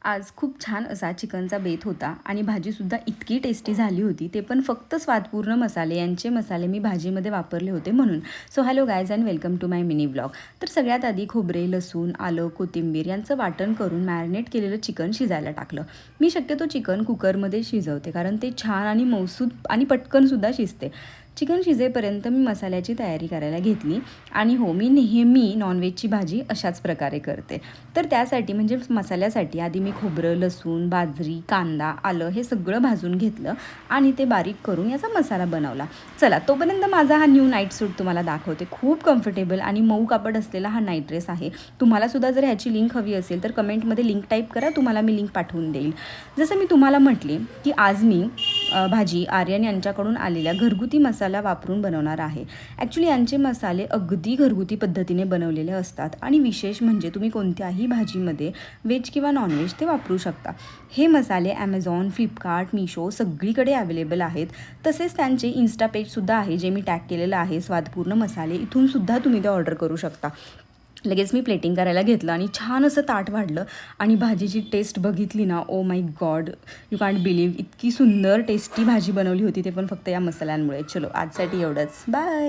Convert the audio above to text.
आज खूप छान असा चिकनचा बेत होता आणि भाजीसुद्धा इतकी टेस्टी झाली होती. ते पण फक्त स्वादपूर्ण मसाले यांचे मसाले मी भाजीमध्ये वापरले होते म्हणून. So hello guys and welcome to my mini blog. तर सगळ्यात आधी खोबरे, लसूण, आलं, कोथिंबीर यांचं वाटण करून मॅरिनेट केलेलं चिकन शिजायला टाकलं. मी शक्यतो चिकन कुकरमध्ये शिजवते कारण ते छान आणि मौसूद आणि पटकनसुद्धा शिजते. चिकन शिजेपर्यंत मी मसाल्याची तयारी करायला घेतली आणि हो, मी नेहमी नॉनव्हेजची भाजी अशाच प्रकारे करते. तर त्यासाठी म्हणजे मसाल्यासाठी आधी मी खोबरं, लसूण, बाजरी, कांदा, आलं हे सगळं भाजून घेतलं आणि ते बारीक करून याचा मसाला बनवला. चला, तोपर्यंत माझा हा न्यू नाईट सूट तुम्हाला दाखवते. खूप कम्फर्टेबल आणि मऊ कापड असलेला हा नाईट ड्रेस आहे. तुम्हालासुद्धा जर ह्याची लिंक हवी असेल तर कमेंटमध्ये लिंक टाईप करा, तुम्हाला मी लिंक पाठवून देईल. जसं मी तुम्हाला म्हटले की आज मी भाजी आर्यन यांच्याकडून आलेल्या घरगुती मसाला वापरून बनवणार आहे. ॲक्च्युली यांचे मसाले अगदी घरगुती पद्धतीने बनवलेले असतात आणि विशेष म्हणजे तुम्ही कोणत्याही भाजीमध्ये व्हेज किंवा नॉनव्हेज ते वापरू शकता. हे मसाले ॲमेझॉन, फ्लिपकार्ट, मिशो सगळीकडे अवेलेबल आहेत. तसेच त्यांचे इन्स्टा पेजसुद्धा आहे जे मी टॅग केलेलं आहे, स्वादपूर्ण मसाले. इथूनसुद्धा तुम्ही ते ऑर्डर करू शकता. लगेच मी प्लेटिंग करायला घेतलं आणि छान असं ताट वाढलं आणि भाजीची टेस्ट बघितली ना, oh my God, you can't believe, इतकी सुंदर टेस्टी भाजी बनवली होती, ते पण फक्त या मसाल्यांमुळे. चलो, आजसाठी एवढंच. बाय.